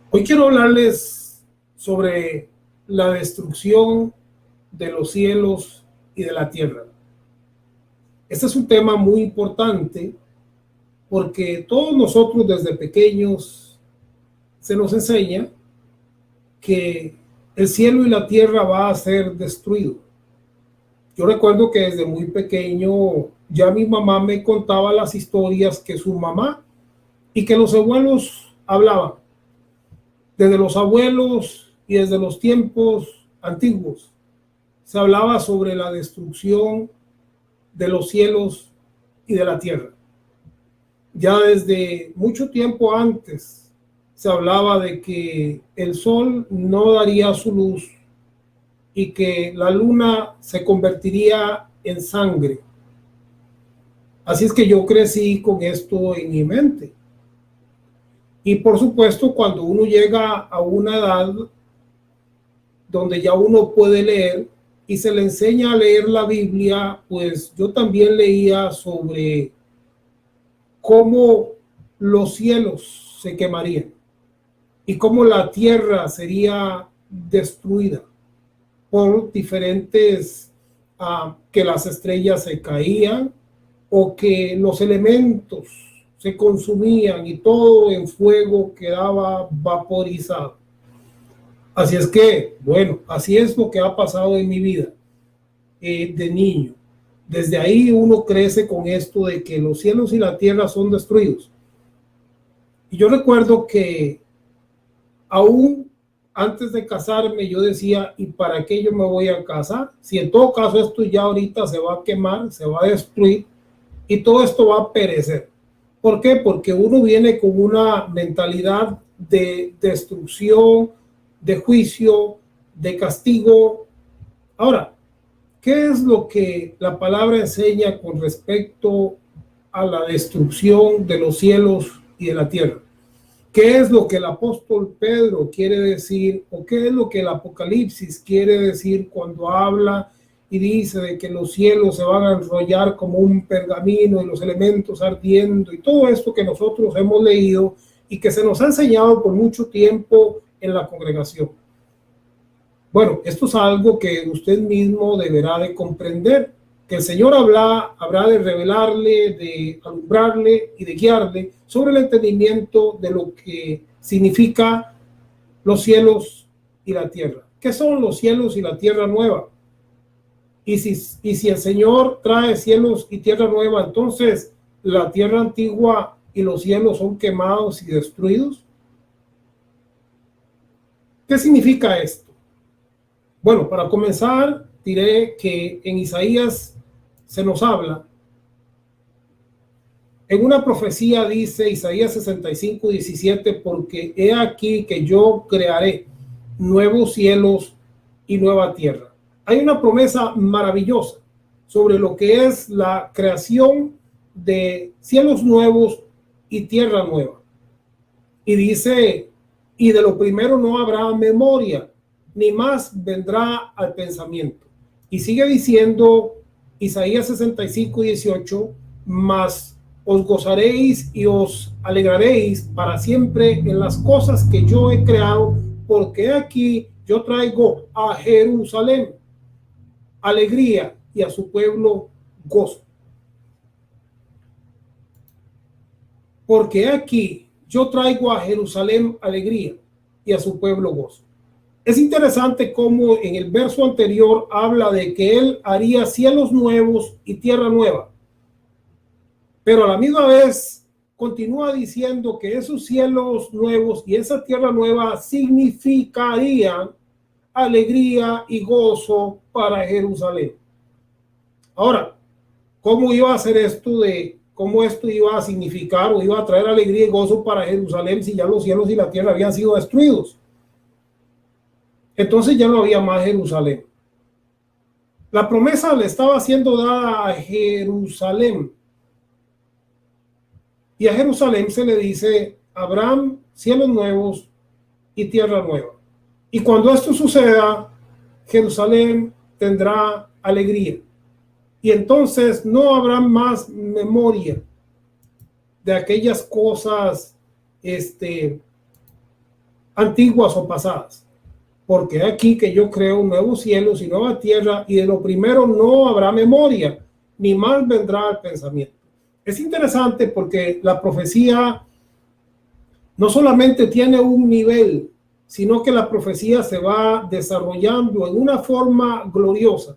Hoy quiero hablarles sobre la destrucción de los cielos y de la tierra. Este es un tema muy importante porque todos nosotros desde pequeños se nos enseña que el cielo y la tierra va a ser destruido. Yo recuerdo que desde muy pequeño ya mi mamá me contaba las historias que su mamá y que los abuelos hablaban. Desde los abuelos y desde los tiempos antiguos se hablaba sobre la destrucción de los cielos y de la tierra. Ya desde mucho tiempo antes se hablaba de que el sol no daría su luz y que la luna se convertiría en sangre. Así es que yo crecí con esto en mi mente. Y por supuesto, cuando uno llega a una edad donde ya uno puede leer y se le enseña a leer la Biblia, pues yo también leía sobre cómo los cielos se quemarían y cómo la tierra sería destruida por diferentes, que las estrellas se caían o que los elementos se consumían y todo en fuego quedaba vaporizado. Así es que, bueno, así es lo que ha pasado en mi vida de niño. Desde ahí uno crece con esto de que los cielos y la tierra son destruidos. Y yo recuerdo que aún antes de casarme yo decía, ¿y para qué yo me voy a casar? Si en todo caso esto ya ahorita se va a quemar, se va a destruir y todo esto va a perecer. ¿Por qué? Porque uno viene con una mentalidad de destrucción, de juicio, de castigo. Ahora, ¿qué es lo que la palabra enseña con respecto a la destrucción de los cielos y de la tierra? ¿Qué es lo que el apóstol Pedro quiere decir o qué es lo que el Apocalipsis quiere decir cuando habla y dice de que los cielos se van a enrollar como un pergamino y los elementos ardiendo y todo esto que nosotros hemos leído y que se nos ha enseñado por mucho tiempo en la congregación? Bueno, esto es algo que usted mismo deberá de comprender, que el Señor habrá de revelarle, de alumbrarle y de guiarle sobre el entendimiento de lo que significa los cielos y la tierra. ¿Qué son los cielos y la tierra nueva? Y si el Señor trae cielos y tierra nueva, entonces la tierra antigua y los cielos son quemados y destruidos. ¿Qué significa esto? Bueno, para comenzar, diré que en Isaías se nos habla, en una profecía dice Isaías 65:17, porque he aquí que yo crearé nuevos cielos y nueva tierra. Hay una promesa maravillosa sobre lo que es la creación de cielos nuevos y tierra nueva. Y dice, y de lo primero no habrá memoria, ni más vendrá al pensamiento. Y sigue diciendo Isaías 65:18, mas os gozaréis y os alegraréis para siempre en las cosas que yo he creado, porque aquí yo traigo a Jerusalén alegría y a su pueblo gozo. Porque aquí yo traigo a Jerusalén alegría y a su pueblo gozo. Es interesante cómo en el verso anterior habla de que él haría cielos nuevos y tierra nueva, pero a la misma vez continúa diciendo que esos cielos nuevos y esa tierra nueva significarían alegría y gozo para Jerusalén. Ahora, ¿cómo iba a ser esto de cómo esto iba a significar o iba a traer alegría y gozo para Jerusalén si ya los cielos y la tierra habían sido destruidos? Entonces ya no había más Jerusalén. La promesa le estaba siendo dada a Jerusalén. Y a Jerusalén se le dice, Abraham, cielos nuevos y tierra nueva. Y cuando esto suceda, Jerusalén tendrá alegría. Y entonces no habrá más memoria de aquellas cosas antiguas o pasadas. Porque aquí que yo creo nuevos cielos y nueva tierra, y de lo primero no habrá memoria, ni mal vendrá el pensamiento. Es interesante porque la profecía no solamente tiene un nivel, sino que la profecía se va desarrollando en una forma gloriosa,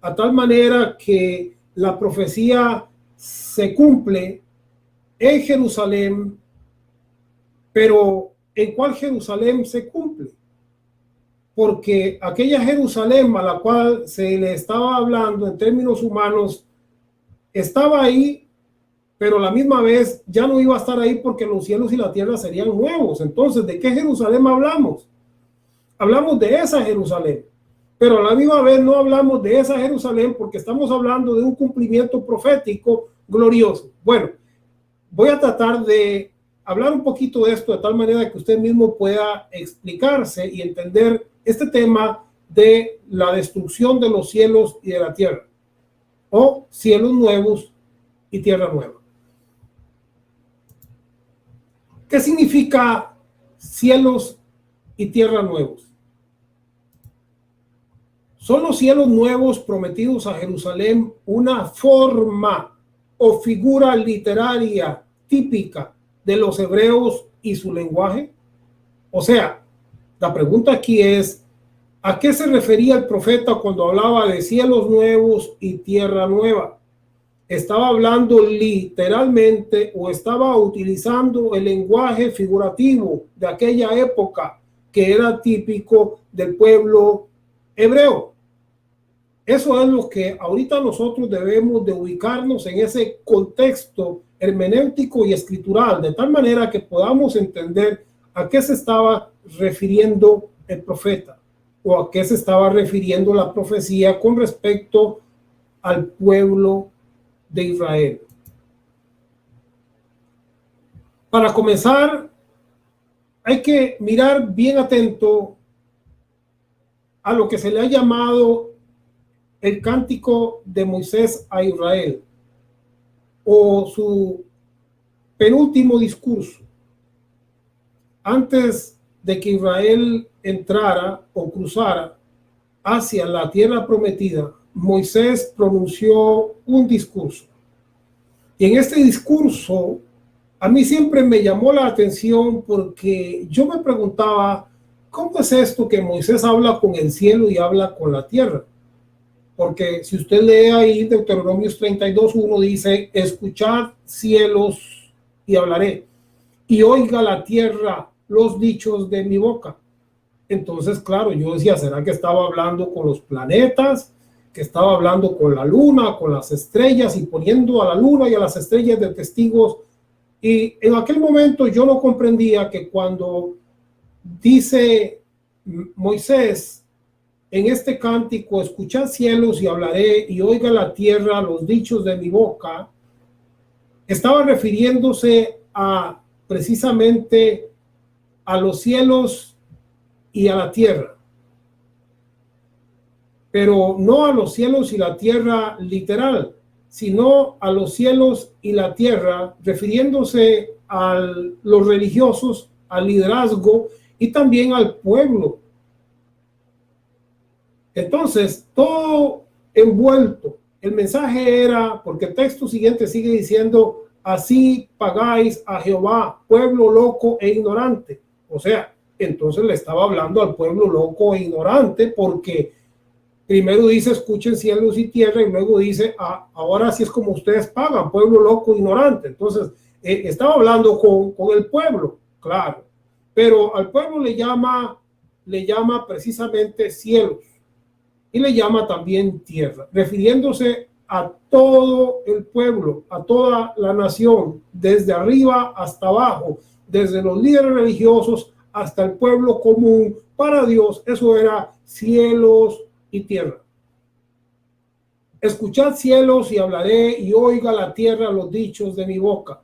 a tal manera que la profecía se cumple en Jerusalén, pero ¿en cuál Jerusalén se cumple? Porque aquella Jerusalén a la cual se le estaba hablando en términos humanos estaba ahí, pero a la misma vez ya no iba a estar ahí porque los cielos y la tierra serían nuevos. Entonces, ¿de qué Jerusalén hablamos? Hablamos de esa Jerusalén, pero a la misma vez no hablamos de esa Jerusalén porque estamos hablando de un cumplimiento profético glorioso. Bueno, voy a tratar de hablar un poquito de esto de tal manera que usted mismo pueda explicarse y entender este tema de la destrucción de los cielos y de la tierra, o cielos nuevos y tierra nueva. ¿Qué significa cielos y tierra nuevos? ¿Son los cielos nuevos prometidos a Jerusalén una forma o figura literaria típica de los hebreos y su lenguaje? O sea, la pregunta aquí es, ¿a qué se refería el profeta cuando hablaba de cielos nuevos y tierra nueva? ¿Estaba hablando literalmente o estaba utilizando el lenguaje figurativo de aquella época que era típico del pueblo hebreo? Eso es lo que ahorita nosotros debemos de ubicarnos en ese contexto hermenéutico y escritural, de tal manera que podamos entender a qué se estaba refiriendo el profeta o a qué se estaba refiriendo la profecía con respecto al pueblo de Israel. Para comenzar, hay que mirar bien atento a lo que se le ha llamado el cántico de Moisés a Israel, o su penúltimo discurso. Antes de que Israel entrara o cruzara hacia la tierra prometida, Moisés pronunció un discurso. Y en este discurso, a mí siempre me llamó la atención porque yo me preguntaba, ¿cómo es esto que Moisés habla con el cielo y habla con la tierra? Porque si usted lee ahí Deuteronomios 32:1 dice, escuchad cielos y hablaré, y oiga la tierra los dichos de mi boca. Entonces, claro, yo decía, ¿será que estaba hablando con los planetas? Que estaba hablando con la luna, con las estrellas, y poniendo a la luna y a las estrellas de testigos. Y en aquel momento yo no comprendía que cuando dice Moisés en este cántico, escuchad cielos y hablaré, y oiga la tierra los dichos de mi boca, estaba refiriéndose a precisamente a los cielos y a la tierra, pero no a los cielos y la tierra literal, sino a los cielos y la tierra, refiriéndose a los religiosos, al liderazgo y también al pueblo. Entonces, todo envuelto, el mensaje era, porque el texto siguiente sigue diciendo, así pagáis a Jehová, pueblo loco e ignorante. O sea, entonces le estaba hablando al pueblo loco e ignorante, porque primero dice, escuchen cielos y tierra, y luego dice, ahora sí es como ustedes pagan, pueblo loco e ignorante. Entonces, estaba hablando con el pueblo, claro, pero al pueblo le llama precisamente cielos, y le llama también tierra, refiriéndose a todo el pueblo, a toda la nación, desde arriba hasta abajo, desde los líderes religiosos hasta el pueblo común. Para Dios eso era cielos y tierra. Escuchad cielos y hablaré, y oiga la tierra los dichos de mi boca.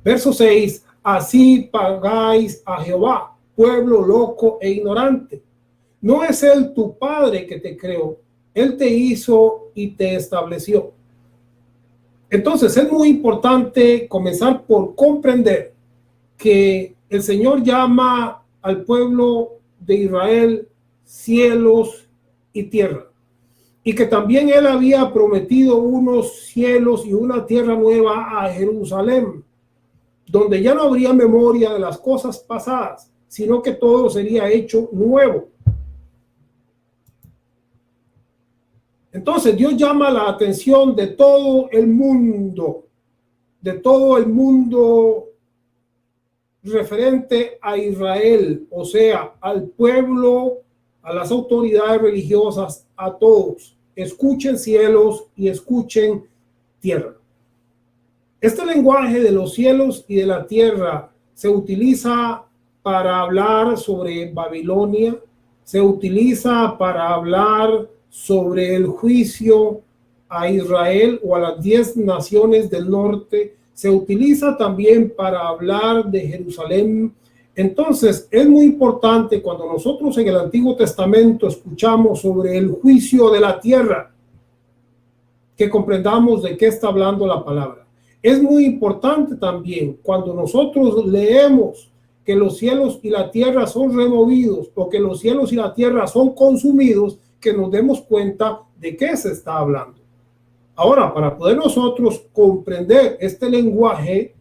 Verso 6, así pagáis a Jehová, pueblo loco e ignorante. No es Él tu Padre que te creó, Él te hizo y te estableció. Entonces es muy importante comenzar por comprender que el Señor llama al pueblo de Israel cielos y tierra, y que también él había prometido unos cielos y una tierra nueva a Jerusalén, donde ya no habría memoria de las cosas pasadas, sino que todo sería hecho nuevo. Entonces Dios llama la atención de todo el mundo referente a Israel, o sea, al pueblo, a las autoridades religiosas, a todos. Escuchen cielos y escuchen tierra. Este lenguaje de los cielos y de la tierra se utiliza para hablar sobre Babilonia, se utiliza para hablar sobre el juicio a Israel o a las 10 naciones del norte, se utiliza también para hablar de Jerusalén. Entonces es muy importante cuando nosotros en el Antiguo Testamento escuchamos sobre el juicio de la tierra, que comprendamos de qué está hablando la palabra. Es muy importante también cuando nosotros leemos que los cielos y la tierra son removidos o que los cielos y la tierra son consumidos, que nos demos cuenta de qué se está hablando. Ahora, para poder nosotros comprender este lenguaje,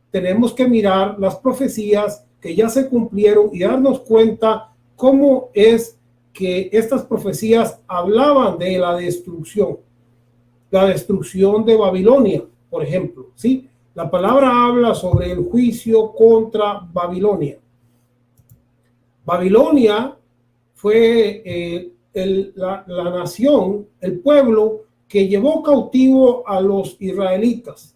tenemos que mirar las profecías que ya se cumplieron y darnos cuenta cómo es que estas profecías hablaban de la destrucción de Babilonia, por ejemplo, ¿sí? La palabra habla sobre el juicio contra Babilonia. Babilonia fue la nación, el pueblo que llevó cautivo a los israelitas.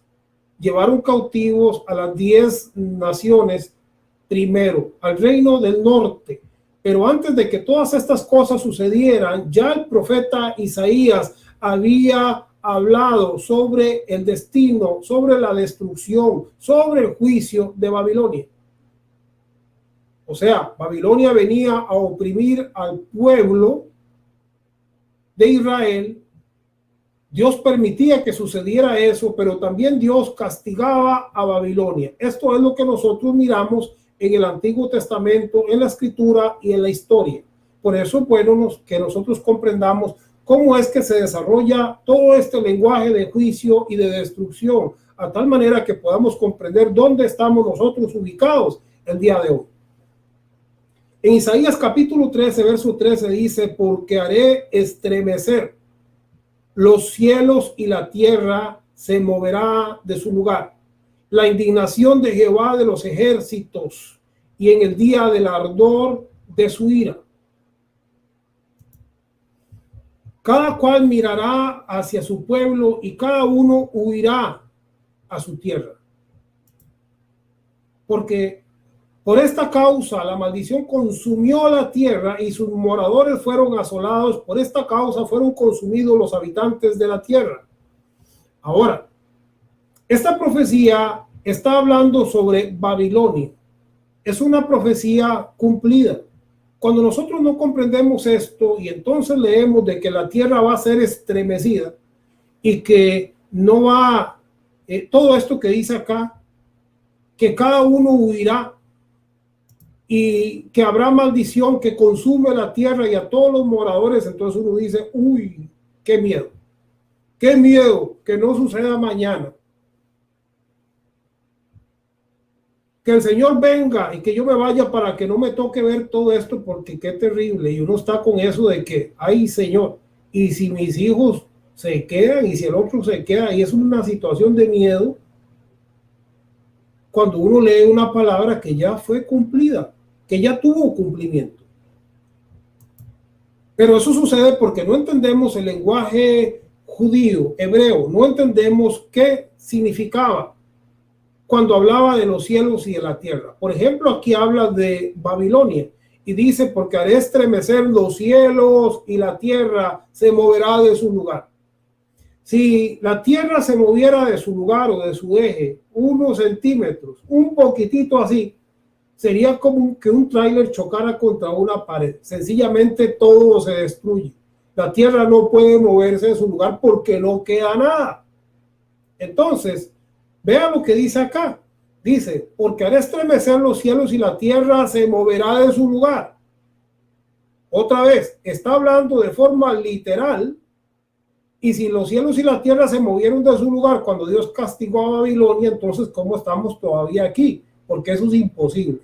Llevaron cautivos a las 10 naciones primero, al reino del norte. Pero antes de que todas estas cosas sucedieran, ya el profeta Isaías había hablado sobre el destino, sobre la destrucción, sobre el juicio de Babilonia. O sea, Babilonia venía a oprimir al pueblo de Israel. Dios permitía que sucediera eso, pero también Dios castigaba a Babilonia. Esto es lo que nosotros miramos en el Antiguo Testamento, en la Escritura y en la historia. Por eso es bueno que nosotros comprendamos cómo es que se desarrolla todo este lenguaje de juicio y de destrucción, a tal manera que podamos comprender dónde estamos nosotros ubicados el día de hoy. En Isaías capítulo 13, verso 13 dice: porque haré estremecer los cielos y la tierra se moverá de su lugar. La indignación de Jehová de los ejércitos y en el día del ardor de su ira. Cada cual mirará hacia su pueblo y cada uno huirá a su tierra. Porque por esta causa la maldición consumió la tierra y sus moradores fueron asolados. Por esta causa fueron consumidos los habitantes de la tierra. Ahora, esta profecía está hablando sobre Babilonia. Es una profecía cumplida. Cuando nosotros no comprendemos esto y entonces leemos de que la tierra va a ser estremecida y que no va, todo esto que dice acá, que cada uno huirá y que habrá maldición que consume la tierra y a todos los moradores, entonces uno dice: uy, qué miedo que no suceda mañana. Que el Señor venga y que yo me vaya para que no me toque ver todo esto, porque qué terrible. Y uno está con eso de que, ay Señor, y si mis hijos se quedan y si el otro se queda, y es una situación de miedo cuando uno lee una palabra que ya fue cumplida, que ya tuvo cumplimiento. Pero eso sucede porque no entendemos el lenguaje judío, hebreo, no entendemos qué significaba cuando hablaba de los cielos y de la tierra. Por ejemplo, aquí habla de Babilonia y dice: porque haré estremecer los cielos y la tierra se moverá de su lugar. Si la tierra se moviera de su lugar o de su eje unos centímetros, un poquitito así, sería como que un tráiler chocara contra una pared. Sencillamente todo se destruye. La tierra no puede moverse de su lugar porque no queda nada. Entonces, vean lo que dice acá. Dice, porque haré estremecer los cielos y la tierra se moverá de su lugar. Otra vez, está hablando de forma literal. Y si los cielos y la tierra se movieron de su lugar cuando Dios castigó a Babilonia, entonces ¿cómo estamos todavía aquí? Porque eso es imposible.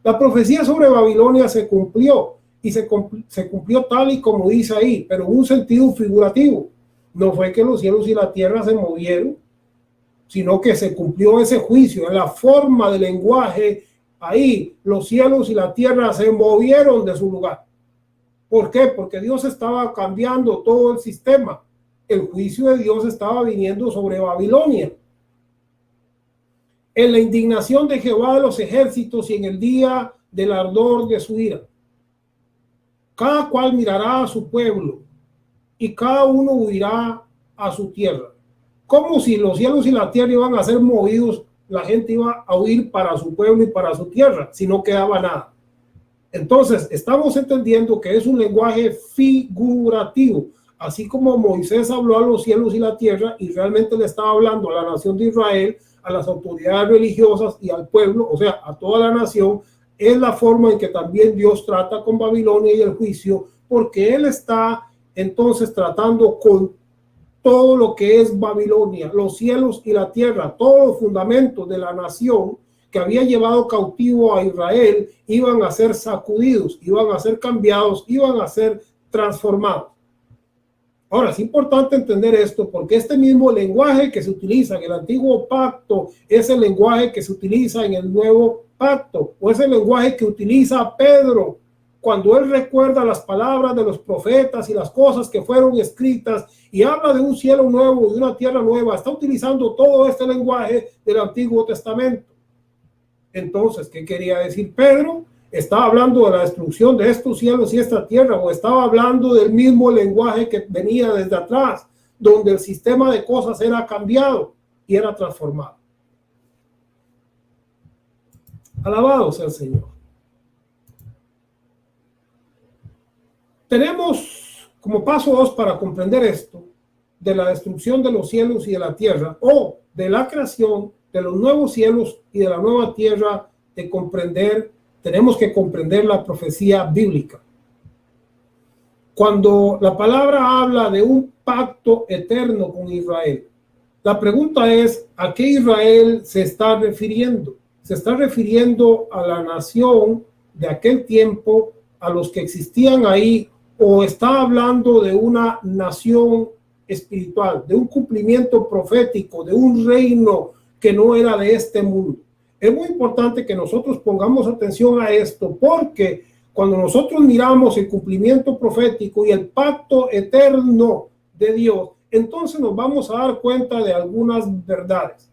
La profecía sobre Babilonia se cumplió y se cumplió tal y como dice ahí, pero en un sentido figurativo. No fue que los cielos y la tierra se movieron, sino que se cumplió ese juicio. En la forma de lenguaje, ahí los cielos y la tierra se movieron de su lugar. ¿Por qué? Porque Dios estaba cambiando todo el sistema. El juicio de Dios estaba viniendo sobre Babilonia. En la indignación de Jehová de los ejércitos y en el día del ardor de su ira. Cada cual mirará a su pueblo y cada uno huirá a su tierra. Como si los cielos y la tierra iban a ser movidos, la gente iba a huir para su pueblo y para su tierra, si no quedaba nada. Entonces, estamos entendiendo que es un lenguaje figurativo. Así como Moisés habló a los cielos y la tierra y realmente le estaba hablando a la nación de Israel, a las autoridades religiosas y al pueblo, o sea, a toda la nación, es la forma en que también Dios trata con Babilonia y el juicio, porque Él está entonces tratando con todo lo que es Babilonia, los cielos y la tierra, todos los fundamentos de la nación que había llevado cautivo a Israel iban a ser sacudidos, iban a ser cambiados, iban a ser transformados. Ahora, es importante entender esto porque este mismo lenguaje que se utiliza en el antiguo pacto es el lenguaje que se utiliza en el nuevo pacto, o es el lenguaje que utiliza Pedro cuando él recuerda las palabras de los profetas y las cosas que fueron escritas y habla de un cielo nuevo y de una tierra nueva. Está utilizando todo este lenguaje del Antiguo Testamento. Entonces, ¿qué quería decir Pedro? ¿Estaba hablando de la destrucción de estos cielos y esta tierra o estaba hablando del mismo lenguaje que venía desde atrás, donde el sistema de cosas era cambiado y era transformado? Alabado sea el Señor. Tenemos como paso 2 para comprender esto, de la destrucción de los cielos y de la tierra, o de la creación de los nuevos cielos y de la nueva tierra, tenemos que comprender la profecía bíblica. Cuando la palabra habla de un pacto eterno con Israel, la pregunta es, ¿a qué Israel se está refiriendo? ¿Se está refiriendo a la nación de aquel tiempo, a los que existían ahí, o está hablando de una nación espiritual, de un cumplimiento profético, de un reino que no era de este mundo? Es muy importante que nosotros pongamos atención a esto, porque cuando nosotros miramos el cumplimiento profético y el pacto eterno de Dios, entonces nos vamos a dar cuenta de algunas verdades,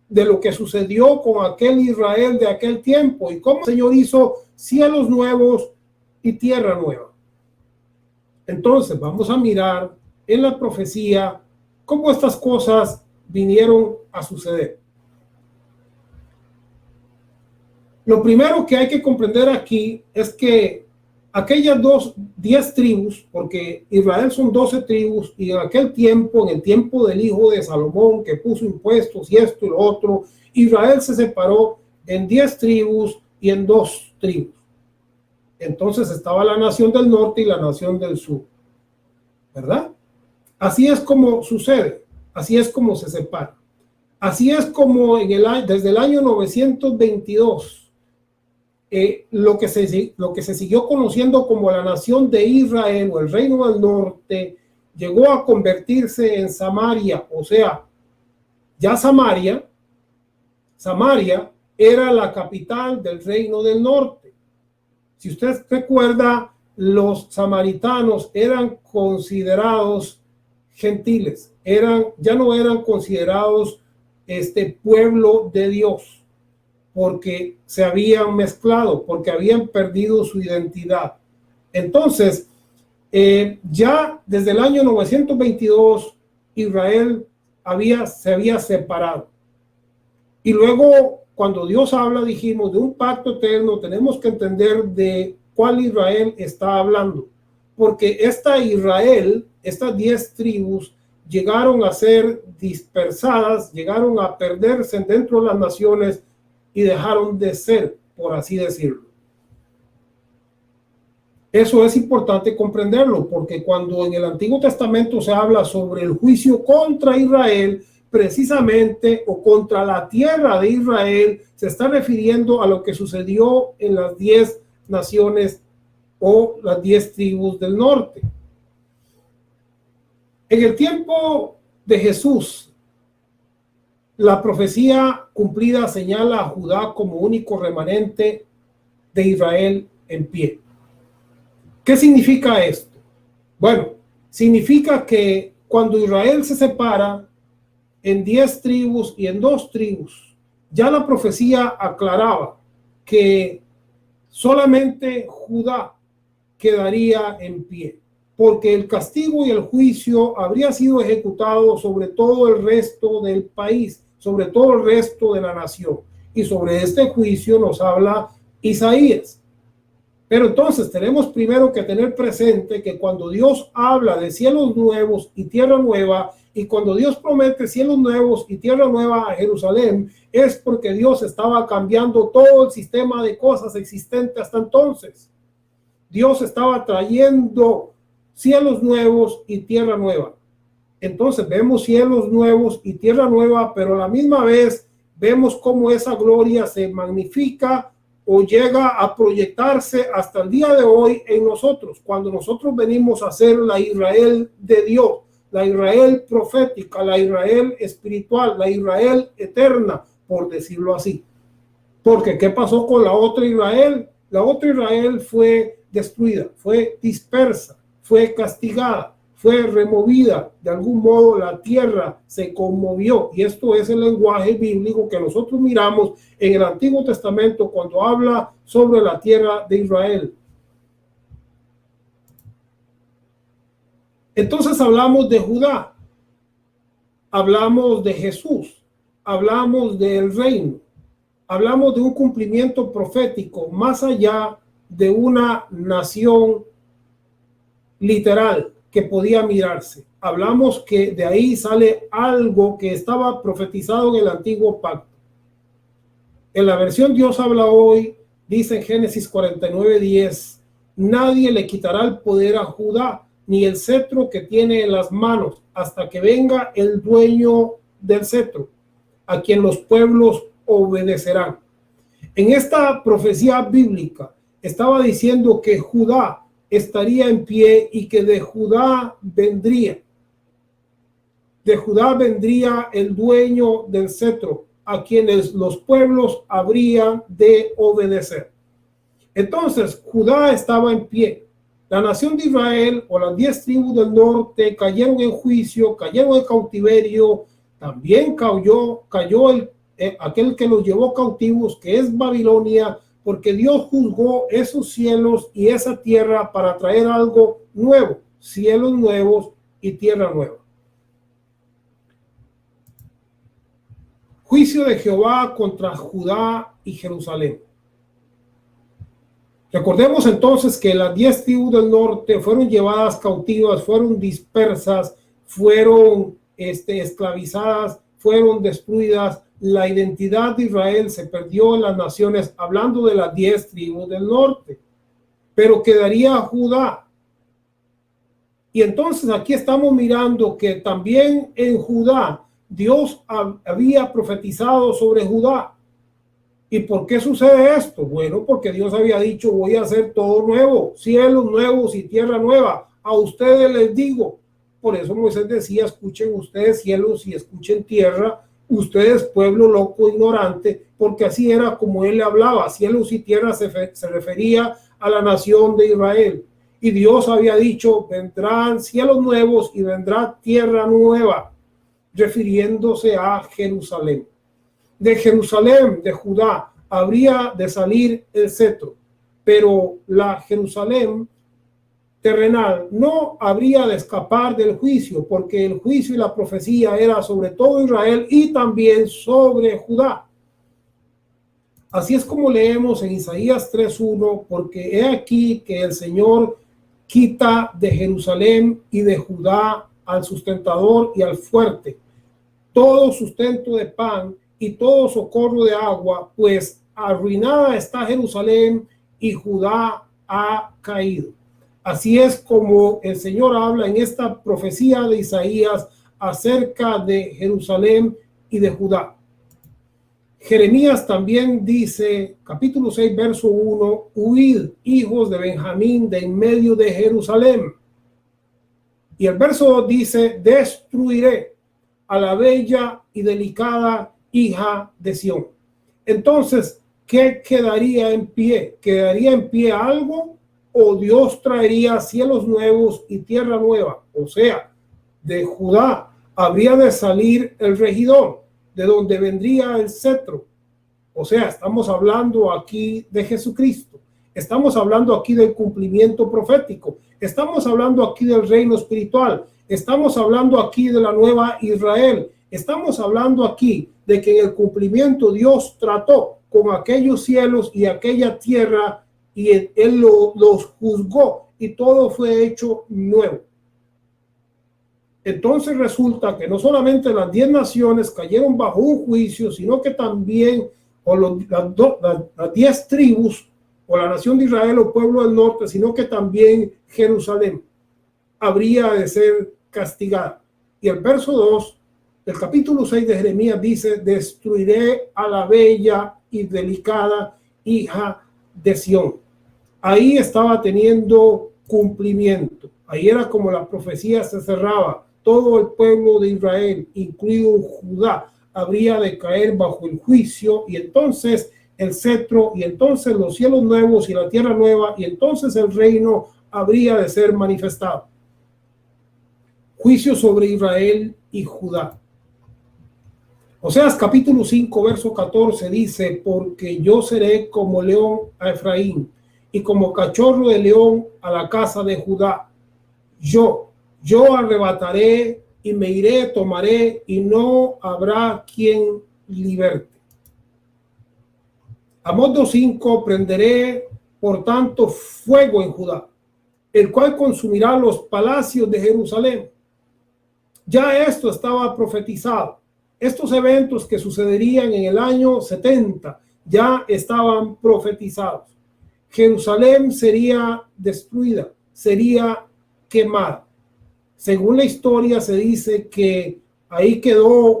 de lo que sucedió con aquel Israel de aquel tiempo y cómo el Señor hizo cielos nuevos y tierra nueva. Entonces vamos a mirar en la profecía cómo estas cosas vinieron a suceder. Lo primero que hay que comprender aquí es que aquellas 10 tribus, porque Israel son 12 tribus, y en aquel tiempo, en el tiempo del hijo de Salomón, que puso impuestos y esto y lo otro, Israel se separó en 10 tribus y en 2 tribus. Entonces estaba la nación del norte y la nación del sur, ¿verdad? Así es como sucede, así es como se separa. Así es como desde el año 922, lo que se siguió conociendo como la nación de Israel o el reino del norte llegó a convertirse en Samaria. O sea, ya Samaria era la capital del reino del norte. Si usted recuerda, los samaritanos eran considerados gentiles, ya no eran considerados pueblo de Dios, porque se habían mezclado, porque habían perdido su identidad. Entonces, ya desde el año 922, Israel se había separado. Y luego, cuando Dios habla, dijimos, de un pacto eterno, tenemos que entender de cuál Israel está hablando. Porque estas 10 tribus, llegaron a ser dispersadas, llegaron a perderse dentro de las naciones y dejaron de ser, por así decirlo. Eso es importante comprenderlo, porque cuando en el Antiguo Testamento se habla sobre el juicio contra Israel, precisamente, o contra la tierra de Israel, se está refiriendo a lo que sucedió en las 10 naciones o las 10 tribus del norte. En el tiempo de Jesús, la profecía cumplida señala a Judá como único remanente de Israel en pie. ¿Qué significa esto? Bueno, significa que cuando Israel se separa en 10 tribus y en 2 tribus, ya la profecía aclaraba que solamente Judá quedaría en pie, porque el castigo y el juicio habría sido ejecutado sobre todo el resto del país, sobre todo el resto de la nación. Y sobre este juicio nos habla Isaías. Pero entonces tenemos primero que tener presente que cuando Dios habla de cielos nuevos y tierra nueva, y cuando Dios promete cielos nuevos y tierra nueva a Jerusalén, es porque Dios estaba cambiando todo el sistema de cosas existente hasta entonces. Dios estaba trayendo cielos nuevos y tierra nueva. Entonces vemos cielos nuevos y tierra nueva, pero a la misma vez vemos cómo esa gloria se magnifica o llega a proyectarse hasta el día de hoy en nosotros, cuando nosotros venimos a ser la Israel de Dios, la Israel profética, la Israel espiritual, la Israel eterna, por decirlo así. Porque ¿qué pasó con la otra Israel? La otra Israel fue destruida, fue dispersa, fue castigada, fue removida. De algún modo la tierra se conmovió, y esto es el lenguaje bíblico que nosotros miramos en el Antiguo Testamento cuando habla sobre la tierra de Israel. Entonces hablamos de Judá, hablamos de Jesús, hablamos del reino, hablamos de un cumplimiento profético más allá de una nación literal que podía mirarse. Hablamos que de ahí sale algo que estaba profetizado en el antiguo pacto. En la versión Dios habla hoy, dice en Génesis 49:10, nadie le quitará el poder a Judá, ni el cetro que tiene en las manos, hasta que venga el dueño del cetro, a quien los pueblos obedecerán. En esta profecía bíblica estaba diciendo que Judá estaría en pie y que de Judá vendría el dueño del cetro, a quienes los pueblos habrían de obedecer. Entonces Judá estaba en pie. La nación de Israel o las 10 tribus del norte cayeron en juicio, cayeron en cautiverio. También cayó aquel que los llevó cautivos, que es Babilonia, porque Dios juzgó esos cielos y esa tierra para traer algo nuevo, cielos nuevos y tierra nueva. Juicio de Jehová contra Judá y Jerusalén. Recordemos entonces que las 10 tribus del norte fueron llevadas cautivas, fueron dispersas, fueron esclavizadas, fueron destruidas. La identidad de Israel se perdió en las naciones, hablando de las 10 tribus del norte, pero quedaría Judá. Y entonces aquí estamos mirando que también en Judá Dios había profetizado sobre Judá. ¿Y por qué sucede esto? Bueno, porque Dios había dicho, voy a hacer todo nuevo, cielos nuevos y tierra nueva. A ustedes les digo. Por eso Moisés decía, escuchen ustedes cielos y escuchen tierra, ustedes pueblo loco ignorante, porque así era como él le hablaba. Cielos y tierra se refería a la nación de Israel. Y Dios había dicho, vendrán cielos nuevos y vendrá tierra nueva, refiriéndose a Jerusalén. De Jerusalén, de Judá, habría de salir el cetro, pero la Jerusalén terrenal no habría de escapar del juicio, porque el juicio y la profecía era sobre todo Israel y también sobre Judá. Así es como leemos en Isaías 3:1, porque he aquí que el Señor quita de Jerusalén y de Judá al sustentador y al fuerte, todo sustento de pan, y todo socorro de agua, pues arruinada está Jerusalén y Judá ha caído. Así es como el Señor habla en esta profecía de Isaías acerca de Jerusalén y de Judá. Jeremías también dice, capítulo 6, verso 1, huid, hijos de Benjamín, de en medio de Jerusalén. Y el verso 2 dice, destruiré a la bella y delicada hija de Sión. Entonces, ¿qué quedaría en pie? ¿Quedaría en pie algo? ¿O Dios traería cielos nuevos y tierra nueva? O sea, de Judá habría de salir el regidor, de donde vendría el cetro. O sea, estamos hablando aquí de Jesucristo. Estamos hablando aquí del cumplimiento profético. Estamos hablando aquí del reino espiritual. Estamos hablando aquí de la nueva Israel. Estamos hablando aquí de que en el cumplimiento Dios trató con aquellos cielos y aquella tierra y Él los juzgó y todo fue hecho nuevo. Entonces resulta que no solamente las 10 naciones cayeron bajo un juicio, sino que también las 10 tribus o la nación de Israel o pueblo del norte, sino que también Jerusalén habría de ser castigada. Y el verso 2 del capítulo 6 de Jeremías dice, destruiré a la bella y delicada hija de Sión. Ahí estaba teniendo cumplimiento. Ahí era como la profecía se cerraba. Todo el pueblo de Israel, incluido Judá, habría de caer bajo el juicio y entonces el cetro y entonces los cielos nuevos y la tierra nueva y entonces el reino habría de ser manifestado. Juicio sobre Israel y Judá. Oseas capítulo 5 verso 14 dice, porque yo seré como león a Efraín y como cachorro de león a la casa de Judá. Yo arrebataré y me iré, tomaré y no habrá quien liberte. Amós 2:5, prenderé por tanto fuego en Judá, el cual consumirá los palacios de Jerusalén. Ya esto estaba profetizado. Estos eventos que sucederían en el año 70 ya estaban profetizados. Jerusalén sería destruida, sería quemada. Según la historia se dice que ahí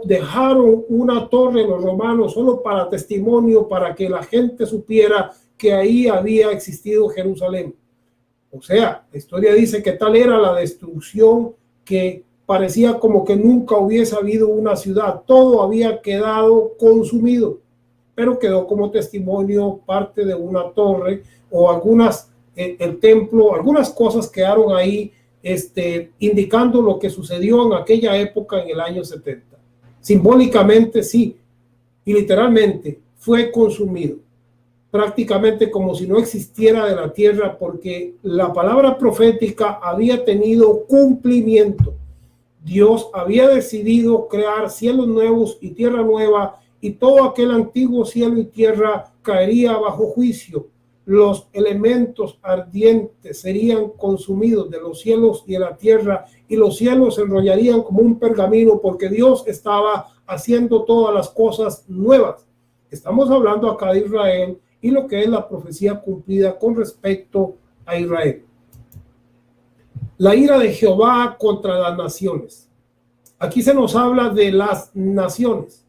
dejaron una torre los romanos solo para testimonio, para que la gente supiera que ahí había existido Jerusalén. O sea, la historia dice que tal era la destrucción que parecía como que nunca hubiese habido una ciudad. Todo había quedado consumido, pero quedó como testimonio parte de una torre o el templo, algunas cosas quedaron ahí indicando lo que sucedió en aquella época en el año 70. Simbólicamente sí, y literalmente fue consumido, prácticamente como si no existiera de la tierra, porque la palabra profética había tenido cumplimiento. Dios había decidido crear cielos nuevos y tierra nueva, y todo aquel antiguo cielo y tierra caería bajo juicio. Los elementos ardientes serían consumidos de los cielos y de la tierra, y los cielos se enrollarían como un pergamino, porque Dios estaba haciendo todas las cosas nuevas. Estamos hablando acá de Israel y lo que es la profecía cumplida con respecto a Israel. La ira de Jehová contra las naciones. Aquí se nos habla de las naciones.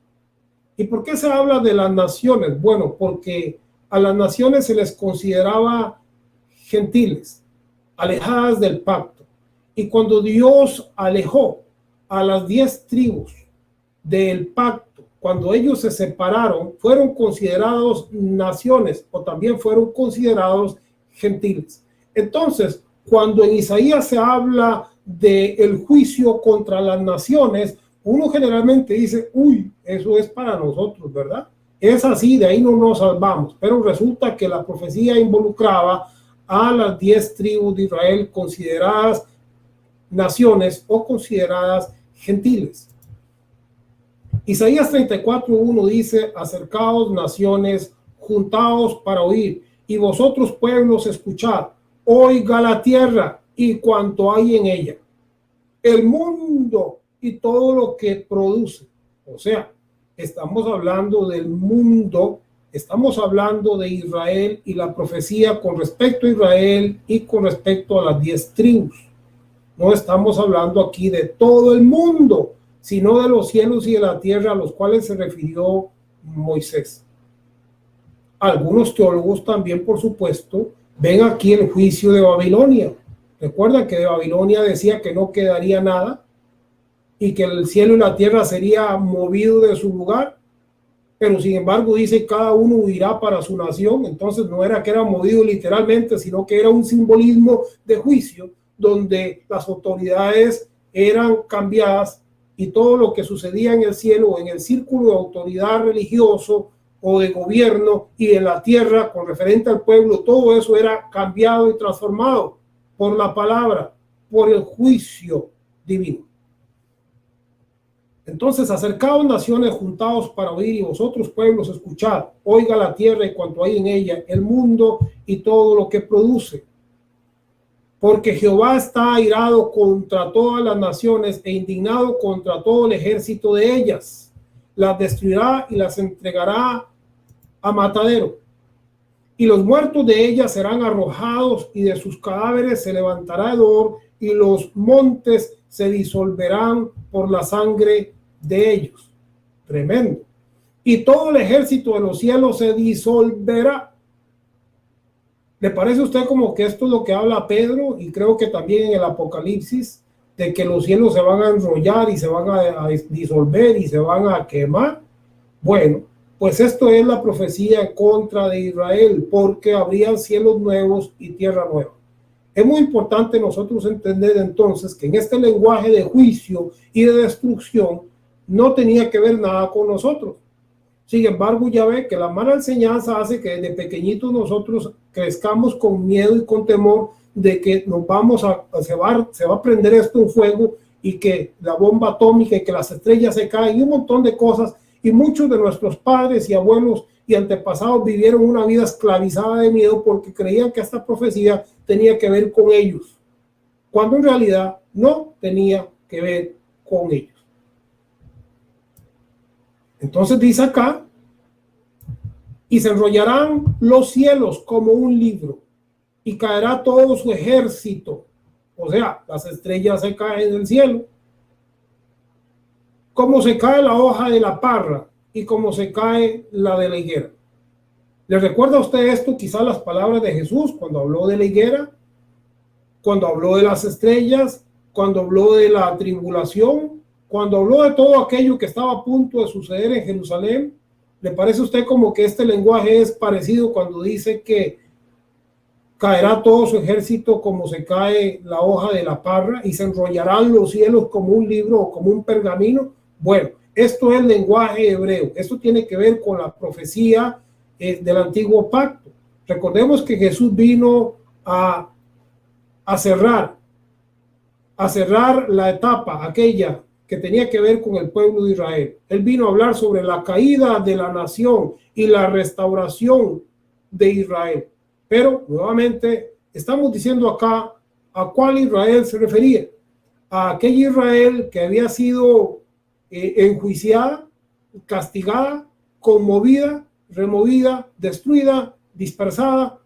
¿Y por qué se habla de las naciones? Bueno, porque a las naciones se les consideraba gentiles, alejadas del pacto. Y cuando Dios alejó a las 10 tribus del pacto, cuando ellos se separaron, fueron considerados naciones o también fueron considerados gentiles. Entonces, cuando en Isaías se habla del juicio contra las naciones, uno generalmente dice, uy, eso es para nosotros, ¿verdad? Es así, de ahí no nos salvamos. Pero resulta que la profecía involucraba a las 10 tribus de Israel consideradas naciones o consideradas gentiles. Isaías 34:1 dice, acercaos naciones, juntaos para oír, y vosotros pueblos escuchad, oiga la tierra y cuanto hay en ella, el mundo y todo lo que produce. O sea, estamos hablando del mundo, estamos hablando de Israel y la profecía con respecto a Israel y con respecto a las 10 tribus. No estamos hablando aquí de todo el mundo, sino de los cielos y de la tierra a los cuales se refirió Moisés. Algunos teólogos también, por supuesto, ven aquí el juicio de Babilonia. Recuerdan que de Babilonia decía que no quedaría nada y que el cielo y la tierra sería movido de su lugar, pero sin embargo dice cada uno huirá para su nación. Entonces no era que era movido literalmente, sino que era un simbolismo de juicio donde las autoridades eran cambiadas y todo lo que sucedía en el cielo o en el círculo de autoridad religioso o de gobierno y en la tierra con referente al pueblo, todo eso era cambiado y transformado por la palabra, por el juicio divino. Entonces, acercaos naciones, juntaos para oír, y vosotros pueblos escuchad, oiga la tierra y cuanto hay en ella, el mundo y todo lo que produce. Porque Jehová está airado contra todas las naciones e indignado contra todo el ejército de ellas. Las destruirá y las entregará a matadero. Y los muertos de ellas serán arrojados y de sus cadáveres se levantará hedor y los montes se disolverán por la sangre de ellos. Tremendo. Y todo el ejército de los cielos se disolverá. ¿Le parece a usted como que esto es lo que habla Pedro? Y creo que también en el Apocalipsis, de que los cielos se van a enrollar y se van a disolver y se van a quemar. Bueno, pues esto es la profecía en contra de Israel, porque habrían cielos nuevos y tierra nueva. Es muy importante nosotros entender entonces que en este lenguaje de juicio y de destrucción no tenía que ver nada con nosotros. Sin embargo, ya ve que la mala enseñanza hace que desde pequeñitos nosotros crezcamos con miedo y con temor de que nos vamos se va a prender esto en fuego y que la bomba atómica y que las estrellas se caen y un montón de cosas. Y muchos de nuestros padres y abuelos y antepasados vivieron una vida esclavizada de miedo porque creían que esta profecía tenía que ver con ellos, cuando en realidad no tenía que ver con ellos. Entonces dice acá, y se enrollarán los cielos como un libro, y caerá todo su ejército, o sea, las estrellas se caen del cielo, como se cae la hoja de la parra y como se cae la de la higuera. ¿Le recuerda a usted esto? Quizás las palabras de Jesús cuando habló de la higuera, cuando habló de las estrellas, cuando habló de la tribulación, cuando habló de todo aquello que estaba a punto de suceder en Jerusalén. ¿Le parece a usted como que este lenguaje es parecido cuando dice que caerá todo su ejército como se cae la hoja de la parra y se enrollarán los cielos como un libro o como un pergamino? Bueno, esto es lenguaje hebreo. Esto tiene que ver con la profecía del antiguo pacto. Recordemos que Jesús vino a cerrar la etapa aquella que tenía que ver con el pueblo de Israel. Él vino a hablar sobre la caída de la nación y la restauración de Israel. Pero nuevamente estamos diciendo acá a cuál Israel se refería. A aquella Israel que había sido enjuiciada, castigada, conmovida, removida, destruida, dispersada,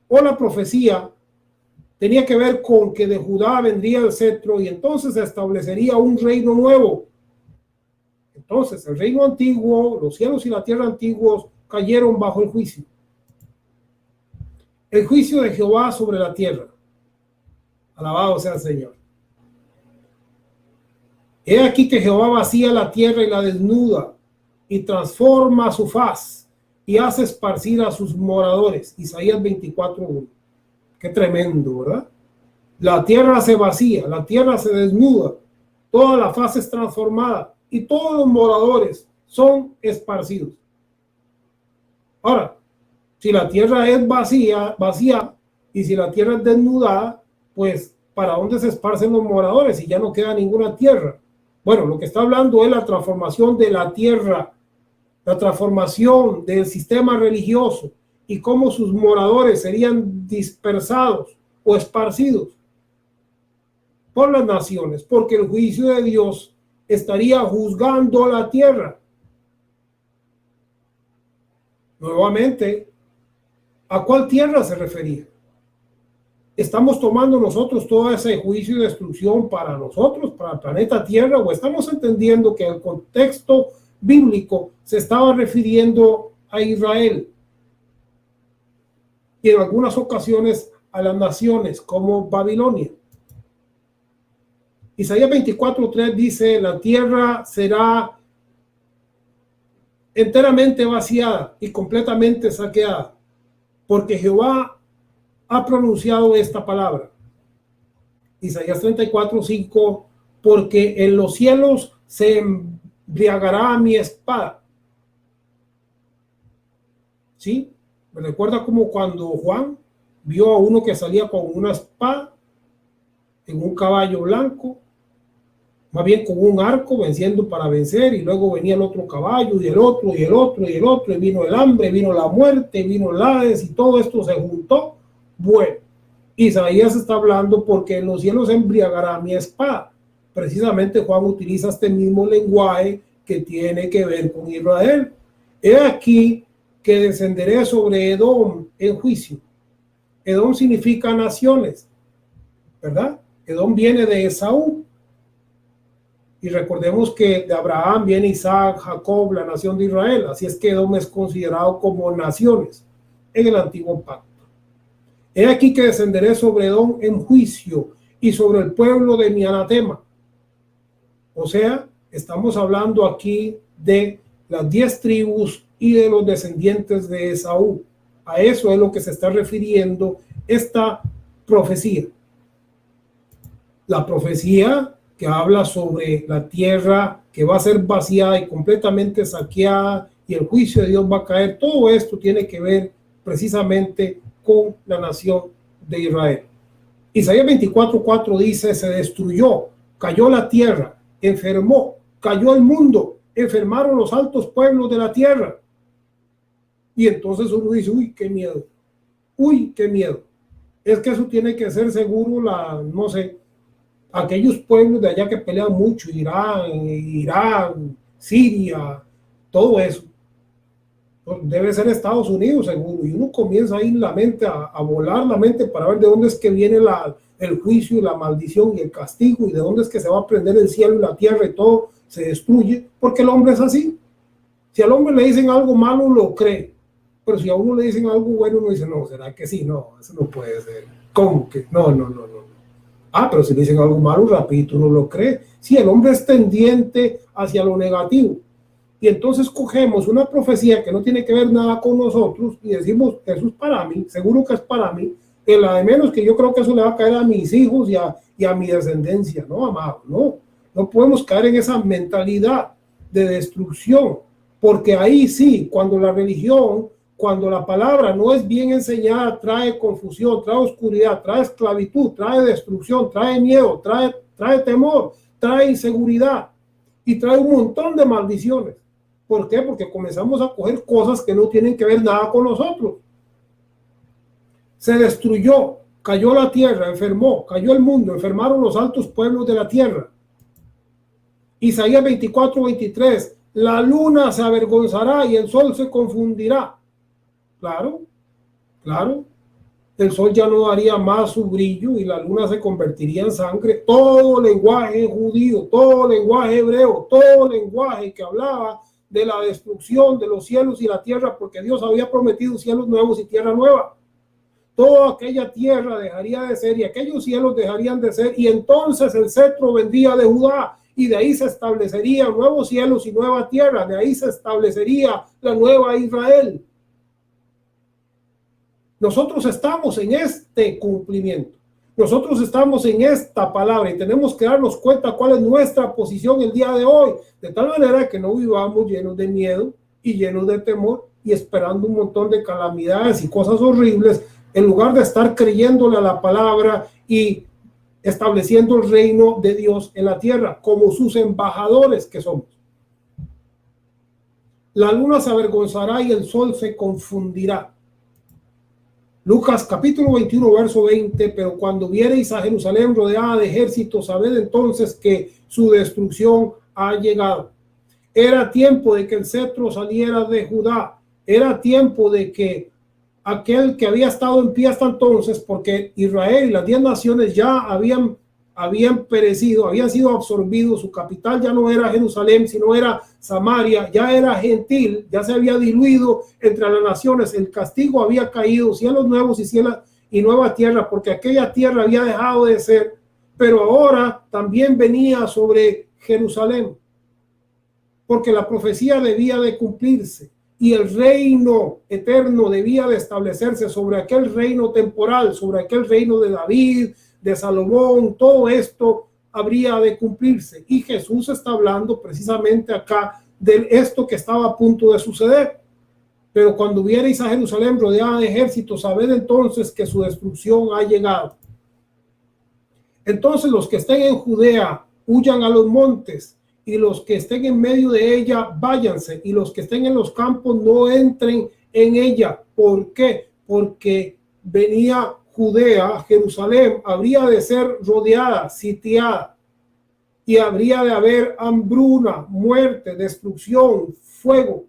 o la profecía tenía que ver con que de Judá vendría el cetro y entonces se establecería un reino nuevo. Entonces el reino antiguo, los cielos y la tierra antiguos cayeron bajo el juicio. El juicio de Jehová sobre la tierra. Alabado sea el Señor. He aquí que Jehová vacía la tierra y la desnuda y transforma su faz y hace esparcir a sus moradores. Isaías 24:1. Qué tremendo, ¿verdad? La tierra se vacía, la tierra se desnuda, toda la faz es transformada y todos los moradores son esparcidos. Ahora, si la tierra es vacía, y si la tierra es desnudada, pues ¿para dónde se esparcen los moradores si ya no queda ninguna tierra? Bueno, lo que está hablando es la transformación de la tierra, la transformación del sistema religioso y cómo sus moradores serían dispersados o esparcidos por las naciones, porque el juicio de Dios estaría juzgando la tierra. Nuevamente, ¿a cuál tierra se refería? ¿Estamos tomando nosotros todo ese juicio y destrucción para nosotros, para el planeta Tierra, o estamos entendiendo que el contexto bíblico se estaba refiriendo a Israel y en algunas ocasiones a las naciones como Babilonia? Isaías 24:3 dice: la tierra será enteramente vaciada y completamente saqueada, porque Jehová ha pronunciado esta palabra. Isaías 34:5: porque en los cielos se embriagará mi espada. ¿Sí? Me recuerda como cuando Juan vio a uno que salía con una espada en un caballo blanco, más bien con un arco, venciendo para vencer, y luego venía el otro caballo y el otro y el otro y el otro, y vino el hambre, vino la muerte, vino el Hades, y todo esto se juntó. Bueno, Isaías está hablando porque en los cielos embriagará mi espada. Precisamente Juan utiliza este mismo lenguaje que tiene que ver con Israel. He aquí que descenderé sobre Edom en juicio. Edom significa naciones, ¿verdad? Edom viene de Esaú. Y recordemos que de Abraham viene Isaac, Jacob, la nación de Israel. Así es que Edom es considerado como naciones en el antiguo pacto. He aquí que descenderé sobre Edom en juicio y sobre el pueblo de mi anatema. O sea, estamos hablando aquí de las 10 tribus y de los descendientes de Esaú. A eso es lo que se está refiriendo esta profecía. La profecía que habla sobre la tierra que va a ser vaciada y completamente saqueada y el juicio de Dios va a caer. Todo esto tiene que ver precisamente con la nación de Israel. Isaías 24:4 dice: se destruyó, cayó la tierra, enfermó, cayó el mundo, enfermaron los altos pueblos de la tierra. Y entonces uno dice: uy, qué miedo, uy, qué miedo. Es que eso tiene que ser seguro no sé, aquellos pueblos de allá que pelean mucho, Irán, Siria, todo eso. Debe ser Estados Unidos seguro, y uno comienza a ir la mente, a volar la mente para ver de dónde es que viene el juicio y la maldición y el castigo, y de dónde es que se va a prender el cielo y la tierra y todo se destruye, porque el hombre es así. Si al hombre le dicen algo malo, lo cree, pero si a uno le dicen algo bueno, uno dice: no, ¿será que sí? No, eso no puede ser. ¿Cómo que? No. Ah, pero si le dicen algo malo, rapidito uno lo cree. Sí, el hombre es tendiente hacia lo negativo. Y entonces cogemos una profecía que no tiene que ver nada con nosotros y decimos: eso es para mí, seguro que es para mí, que la de menos que yo creo que eso le va a caer a mis hijos y a mi descendencia. No, amado, no podemos caer en esa mentalidad de destrucción, porque ahí sí, cuando la religión, cuando la palabra no es bien enseñada, trae confusión, trae oscuridad, trae esclavitud, trae destrucción, trae miedo, trae temor, trae inseguridad y trae un montón de maldiciones. ¿Por qué? Porque comenzamos a coger cosas que no tienen que ver nada con nosotros. Se destruyó, cayó la tierra, enfermó, cayó el mundo, enfermaron los altos pueblos de la tierra. Isaías 24:23: la luna se avergonzará y el sol se confundirá. Claro. El sol ya no daría más su brillo y la luna se convertiría en sangre. Todo lenguaje judío, todo lenguaje hebreo, todo lenguaje que hablaba de la destrucción de los cielos y la tierra, porque Dios había prometido cielos nuevos y tierra nueva. Toda aquella tierra dejaría de ser y aquellos cielos dejarían de ser, y entonces el cetro vendría de Judá y de ahí se establecerían nuevos cielos y nueva tierra, de ahí se establecería la nueva Israel. Nosotros estamos en este cumplimiento. Nosotros estamos en esta palabra y tenemos que darnos cuenta cuál es nuestra posición el día de hoy, de tal manera que no vivamos llenos de miedo y llenos de temor y esperando un montón de calamidades y cosas horribles, en lugar de estar creyéndole a la palabra y estableciendo el reino de Dios en la tierra como sus embajadores que somos. La luna se avergonzará y el sol se confundirá. Lucas capítulo 21, verso 20: pero cuando viereis a Jerusalén rodeada de ejércitos, sabed entonces que su destrucción ha llegado. Era tiempo de que el cetro saliera de Judá, era tiempo de que aquel que había estado en pie hasta entonces, porque Israel y las 10 naciones ya habían perecido, habían sido absorbidos, su capital ya no era Jerusalén, sino era Samaria, ya era gentil, ya se había diluido entre las naciones, el castigo había caído, cielos nuevos y nueva tierra, porque aquella tierra había dejado de ser, pero ahora también venía sobre Jerusalén, porque la profecía debía de cumplirse y el reino eterno debía de establecerse sobre aquel reino temporal, sobre aquel reino de David, de Salomón. Todo esto habría de cumplirse, y Jesús está hablando precisamente acá de esto que estaba a punto de suceder. Pero cuando viereis a Jerusalén rodeada de ejércitos, sabed entonces que su destrucción ha llegado. Entonces los que estén en Judea huyan a los montes, y los que estén en medio de ella váyanse, y los que estén en los campos no entren en ella. ¿Por qué? Porque venía Judea, Jerusalén habría de ser rodeada, sitiada, y habría de haber hambruna, muerte, destrucción, fuego.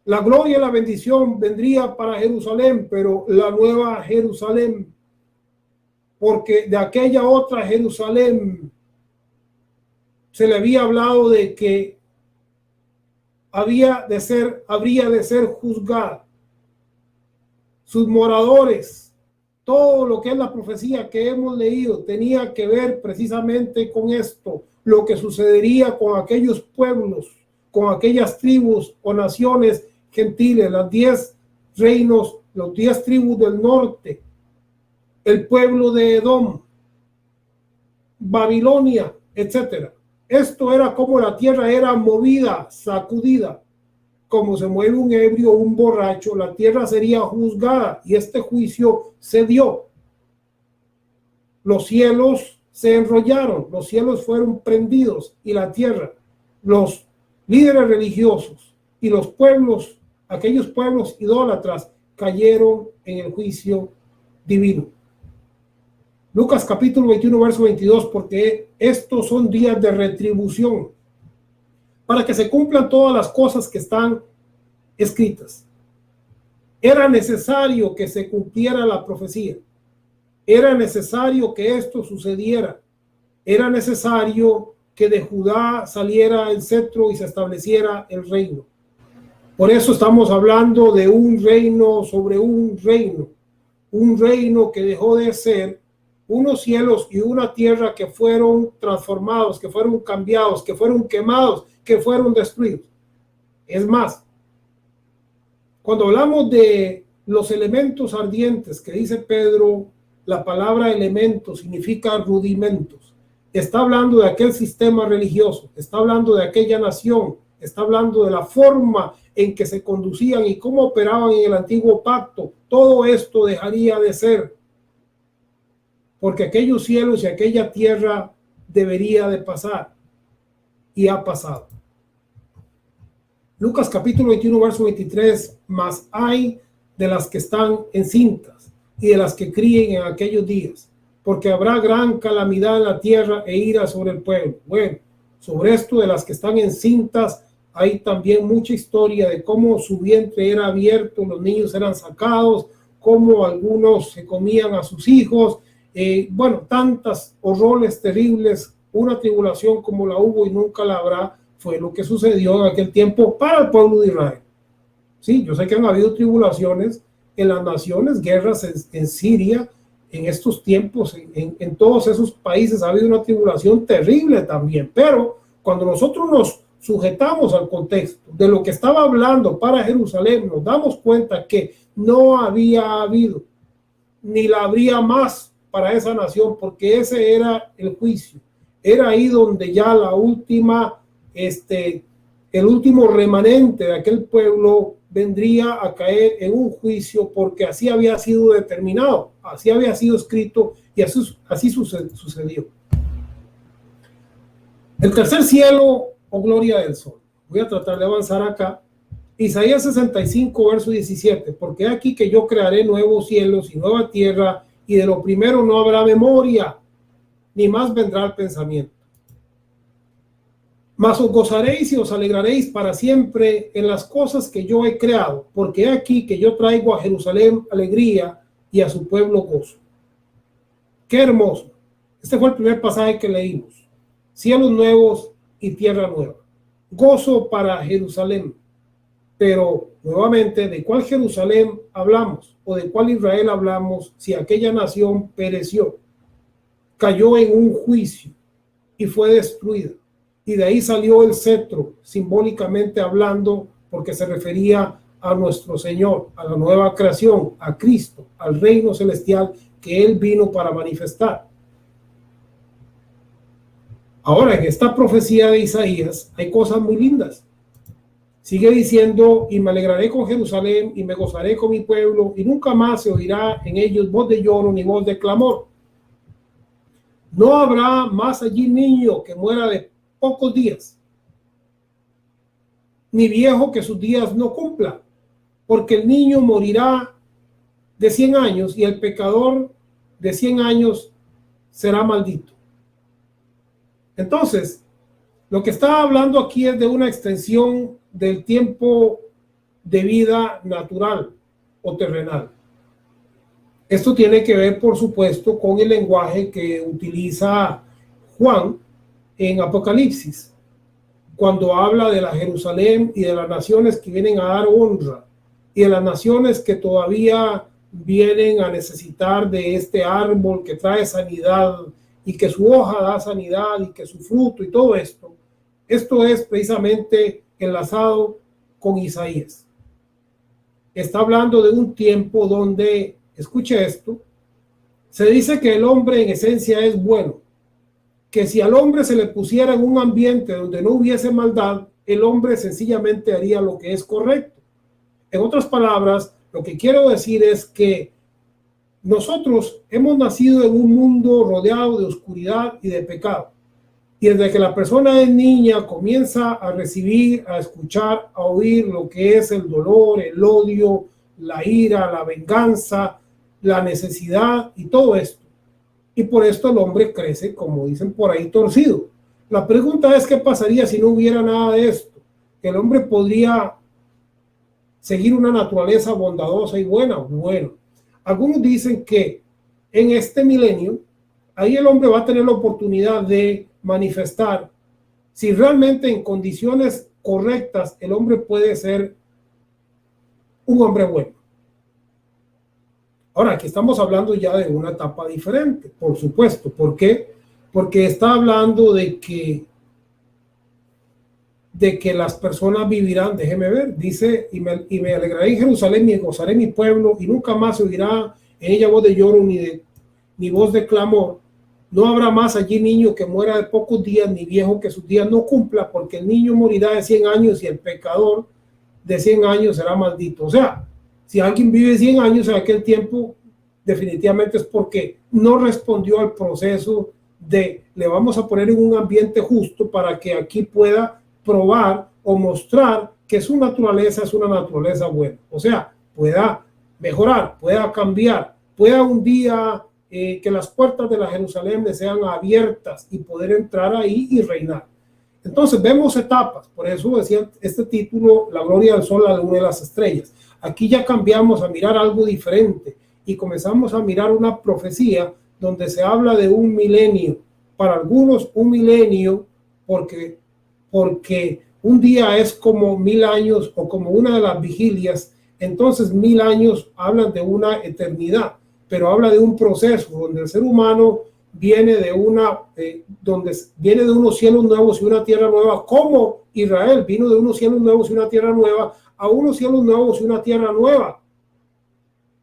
La gloria y la bendición vendría para Jerusalén, pero la nueva Jerusalén, porque de aquella otra Jerusalén se le había hablado de que habría de ser juzgada. Sus moradores, todo lo que es la profecía que hemos leído, tenía que ver precisamente con esto, lo que sucedería con aquellos pueblos, con aquellas tribus o naciones gentiles, las 10 reinos, los 10 tribus del norte, el pueblo de Edom, Babilonia, etcétera. Esto era como la tierra era movida, sacudida, como se mueve un ebrio o un borracho. La tierra sería juzgada, y este juicio se dio. Los cielos se enrollaron, los cielos fueron prendidos, y la tierra, los líderes religiosos y los pueblos, aquellos pueblos idólatras, cayeron en el juicio divino. Lucas capítulo 21, verso 22, porque estos son días de retribución, para que se cumplan todas las cosas que están escritas. Era necesario que se cumpliera la profecía. Era necesario que esto sucediera. Era necesario que de Judá saliera el cetro y se estableciera el reino. Por eso estamos hablando de un reino sobre un reino que dejó de ser unos cielos y una tierra que fueron transformados, que fueron cambiados, que fueron quemados, que fueron destruidos. Es más, cuando hablamos de los elementos ardientes, que dice Pedro, la palabra elemento significa rudimentos. Está hablando de aquel sistema religioso, está hablando de aquella nación, está hablando de la forma en que se conducían y cómo operaban en el antiguo pacto. Todo esto dejaría de ser, porque aquellos cielos y aquella tierra debería de pasar, y ha pasado. Lucas capítulo 21, verso 23, mas hay de las que están encintas y de las que críen en aquellos días, porque habrá gran calamidad en la tierra e ira sobre el pueblo. Bueno, sobre esto de las que están encintas hay también mucha historia de cómo su vientre era abierto, los niños eran sacados, cómo algunos se comían a sus hijos. Bueno, tantas horrores terribles. Una tribulación como la hubo y nunca la habrá, fue lo que sucedió en aquel tiempo para el pueblo de Israel. Sí, yo sé que han habido tribulaciones en las naciones, guerras en Siria, en estos tiempos, en todos esos países ha habido una tribulación terrible también, pero cuando nosotros nos sujetamos al contexto de lo que estaba hablando para Jerusalén, nos damos cuenta que no había habido, ni la habría más para esa nación, porque ese era el juicio. Era ahí donde ya la última, el último remanente de aquel pueblo vendría a caer en un juicio, porque así había sido determinado, así había sido escrito, y así sucedió. El tercer cielo o gloria del sol. Voy a tratar de avanzar acá. Isaías 65, verso 17, porque aquí que yo crearé nuevos cielos y nueva tierra, y de lo primero no habrá memoria, ni más vendrá el pensamiento. Mas os gozaréis y os alegraréis para siempre en las cosas que yo he creado, porque he aquí que yo traigo a Jerusalén alegría y a su pueblo gozo. Qué hermoso. Este fue el primer pasaje que leímos. Cielos nuevos y tierra nueva. Gozo para Jerusalén. Pero nuevamente, ¿de cuál Jerusalén hablamos? ¿O de cuál Israel hablamos si aquella nación pereció? Cayó en un juicio y fue destruida. Y de ahí salió el cetro, simbólicamente hablando, porque se refería a nuestro Señor, a la nueva creación, a Cristo, al reino celestial que Él vino para manifestar. Ahora, en esta profecía de Isaías hay cosas muy lindas. Sigue diciendo, y me alegraré con Jerusalén, y me gozaré con mi pueblo, y nunca más se oirá en ellos voz de lloro ni voz de clamor. No habrá más allí niño que muera de pocos días, ni viejo que sus días no cumpla, porque el niño morirá de 100 años y el pecador de 100 años será maldito. Entonces, lo que está hablando aquí es de una extensión del tiempo de vida natural o terrenal. Esto tiene que ver, por supuesto, con el lenguaje que utiliza Juan en Apocalipsis, cuando habla de la Jerusalén y de las naciones que vienen a dar honra y de las naciones que todavía vienen a necesitar de este árbol que trae sanidad y que su hoja da sanidad y que su fruto y todo esto. Esto es precisamente enlazado con Isaías. Está hablando de un tiempo donde, escuche esto, se dice que el hombre en esencia es bueno, que si al hombre se le pusiera en un ambiente donde no hubiese maldad, el hombre sencillamente haría lo que es correcto. En otras palabras, lo que quiero decir es que nosotros hemos nacido en un mundo rodeado de oscuridad y de pecado. Y desde que la persona es niña, comienza a recibir, a escuchar, a oír lo que es el dolor, el odio, la ira, la venganza, la necesidad y todo esto. Y por esto el hombre crece, como dicen por ahí, torcido. La pregunta es, ¿qué pasaría si no hubiera nada de esto? ¿El hombre podría seguir una naturaleza bondadosa y buena? Bueno, algunos dicen que en este milenio, ahí el hombre va a tener la oportunidad de manifestar si realmente en condiciones correctas el hombre puede ser un hombre bueno. Ahora, aquí estamos hablando ya de una etapa diferente, por supuesto. ¿Por qué? Porque está hablando de que las personas vivirán, déjeme ver, dice, y me alegraré en Jerusalén y gozaré en mi pueblo, y nunca más se oirá en ella voz de lloro ni voz de clamor. No habrá más allí niño que muera de pocos días, ni viejo que sus días no cumpla, porque el niño morirá de 100 años y el pecador de 100 años será maldito. O sea, si alguien vive 100 años en aquel tiempo, definitivamente es porque no respondió al proceso de le vamos a poner en un ambiente justo para que aquí pueda probar o mostrar que su naturaleza es una naturaleza buena. O sea, pueda mejorar, pueda cambiar, pueda un día que las puertas de la Jerusalén le sean abiertas y poder entrar ahí y reinar. Entonces vemos etapas, por eso decía este título, La gloria del sol, la luna de las estrellas. Aquí ya cambiamos a mirar algo diferente y comenzamos a mirar una profecía donde se habla de un milenio. Para algunos un milenio porque un día es como 1000 años o como una de las vigilias, entonces 1000 años hablan de una eternidad, pero habla de un proceso donde el ser humano viene de unos cielos nuevos y una tierra nueva, como Israel vino de unos cielos nuevos y una tierra nueva a unos cielos nuevos y una tierra nueva.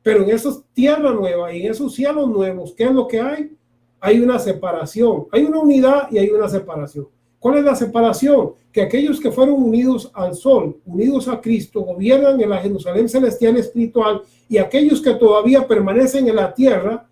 Pero en esas tierras nuevas y en esos cielos nuevos, ¿qué es lo que hay? Hay una separación, hay una unidad y hay una separación. ¿Cuál es la separación? Que aquellos que fueron unidos al sol, unidos a Cristo, gobiernan en la Jerusalén celestial espiritual, y aquellos que todavía permanecen en la tierra,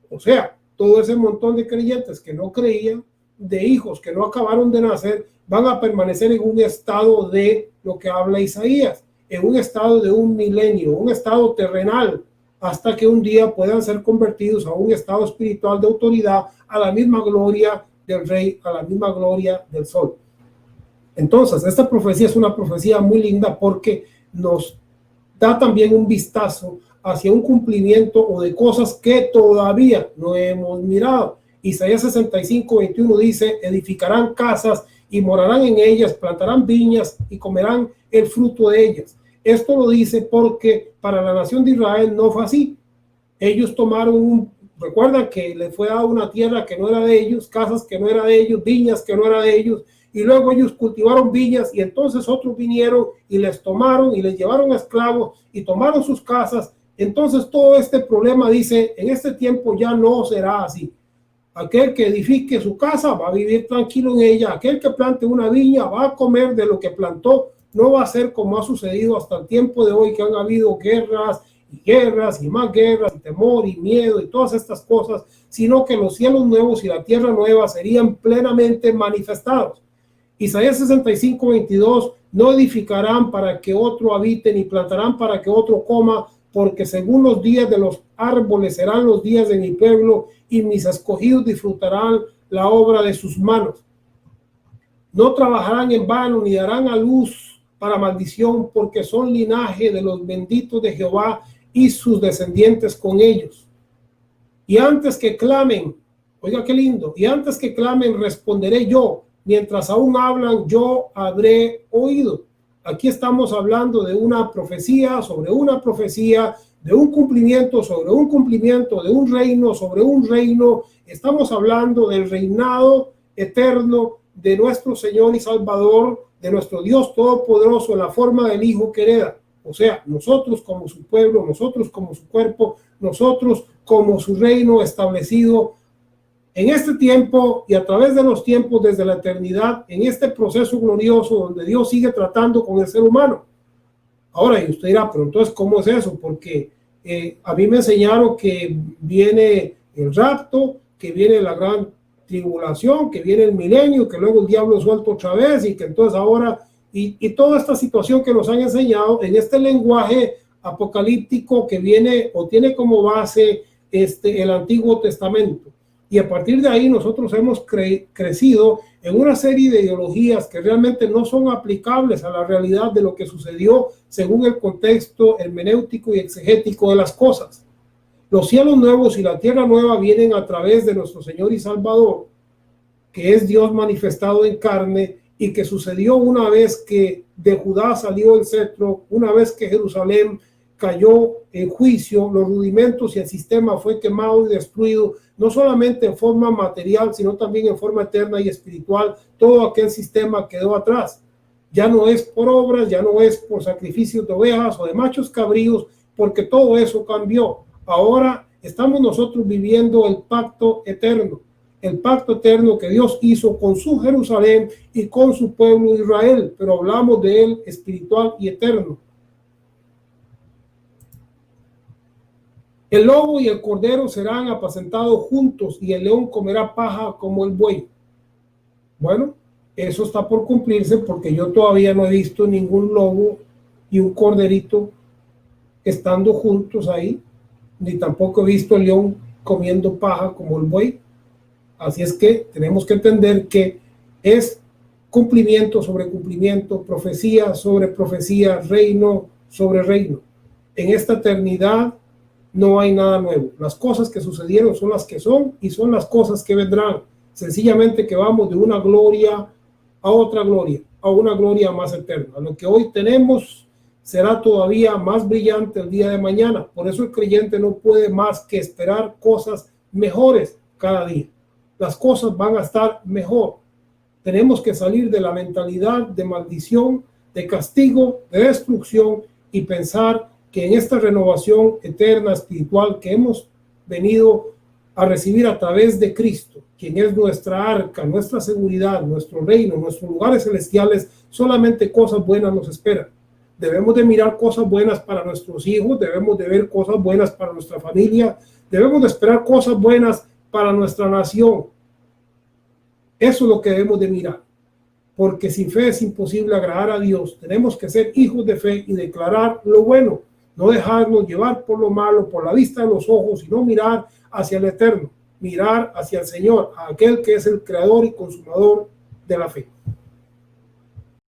o sea, todo ese montón de creyentes que no creían, de hijos que no acabaron de nacer, van a permanecer en un estado de lo que habla Isaías, en un estado de un milenio, un estado terrenal, hasta que un día puedan ser convertidos a un estado espiritual de autoridad, a la misma gloria del rey, a la misma gloria del sol. Entonces, esta profecía es una profecía muy linda porque nos da también un vistazo hacia un cumplimiento o de cosas que todavía no hemos mirado. Isaías 65:21 dice: edificarán casas y morarán en ellas, plantarán viñas y comerán el fruto de ellas. Esto lo dice porque para la nación de Israel no fue así. Ellos tomaron recuerdan que les fue dada una tierra que no era de ellos, casas que no era de ellos, viñas que no era de ellos, y luego ellos cultivaron viñas y entonces otros vinieron y les tomaron y les llevaron esclavos y tomaron sus casas. Entonces todo este problema dice, en este tiempo ya no será así. Aquel que edifique su casa va a vivir tranquilo en ella. Aquel que plante una viña va a comer de lo que plantó. No va a ser como ha sucedido hasta el tiempo de hoy, que han habido guerras y más guerras y temor y miedo y todas estas cosas, sino que los cielos nuevos y la tierra nueva serían plenamente manifestados. Isaías 65:22: no edificarán para que otro habite, ni plantarán para que otro coma, porque según los días de los árboles serán los días de mi pueblo, y mis escogidos disfrutarán la obra de sus manos. No trabajarán en vano, ni darán a luz para maldición, porque son linaje de los benditos de Jehová, y sus descendientes con ellos. Y antes que clamen, oiga qué lindo, y antes que clamen responderé yo, mientras aún hablan yo habré oído. Aquí estamos hablando de una profecía sobre una profecía, de un cumplimiento sobre un cumplimiento, de un reino sobre un reino. Estamos hablando del reinado eterno de nuestro Señor y Salvador, de nuestro Dios Todopoderoso en la forma del Hijo que hereda. O sea, nosotros como su pueblo, nosotros como su cuerpo, nosotros como su reino establecido en este tiempo y a través de los tiempos desde la eternidad, en este proceso glorioso donde Dios sigue tratando con el ser humano. Ahora, y usted dirá, pero entonces, ¿cómo es eso? Porque a mí me enseñaron que viene el rapto, que viene la gran tribulación, que viene el milenio, que luego el diablo es suelto otra vez y que entonces ahora, y toda esta situación que nos han enseñado en este lenguaje apocalíptico que viene o tiene como base el Antiguo Testamento. Y a partir de ahí nosotros hemos crecido en una serie de ideologías que realmente no son aplicables a la realidad de lo que sucedió según el contexto hermenéutico y exegético de las cosas. Los cielos nuevos y la tierra nueva vienen a través de nuestro Señor y Salvador, que es Dios manifestado en carne, y que sucedió una vez que de Judá salió el cetro, una vez que Jerusalén cayó en juicio, los rudimentos y el sistema fue quemado y destruido, no solamente en forma material, sino también en forma eterna y espiritual. Todo aquel sistema quedó atrás. Ya no es por obras, ya no es por sacrificios de ovejas o de machos cabríos, porque todo eso cambió. Ahora estamos nosotros viviendo el pacto eterno que Dios hizo con su Jerusalén y con su pueblo Israel, pero hablamos de él espiritual y eterno. El lobo y el cordero serán apacentados juntos, y el león comerá paja como el buey. Bueno, eso está por cumplirse, porque yo todavía no he visto ningún lobo y un corderito estando juntos ahí, ni tampoco he visto el león comiendo paja como el buey. Así es que tenemos que entender que es cumplimiento sobre cumplimiento, profecía sobre profecía, reino sobre reino. En esta eternidad no hay nada nuevo. Las cosas que sucedieron son las que son y son las cosas que vendrán. Sencillamente que vamos de una gloria a otra gloria, a una gloria más eterna. Lo que hoy tenemos será todavía más brillante el día de mañana. Por eso el creyente no puede más que esperar cosas mejores cada día. Las cosas van a estar mejor. Tenemos que salir de la mentalidad de maldición, de castigo, de destrucción, y pensar que en esta renovación eterna espiritual que hemos venido a recibir a través de Cristo, quien es nuestra arca, nuestra seguridad, nuestro reino, nuestros lugares celestiales, solamente cosas buenas nos esperan. Debemos de mirar cosas buenas para nuestros hijos, debemos de ver cosas buenas para nuestra familia, debemos de esperar cosas buenas para nuestra nación. Eso es lo que debemos de mirar, porque sin fe es imposible agradar a Dios. Tenemos que ser hijos de fe y declarar lo bueno, no dejarnos llevar por lo malo, por la vista de los ojos, sino mirar hacia el eterno, mirar hacia el Señor, a aquel que es el creador y consumador de la fe.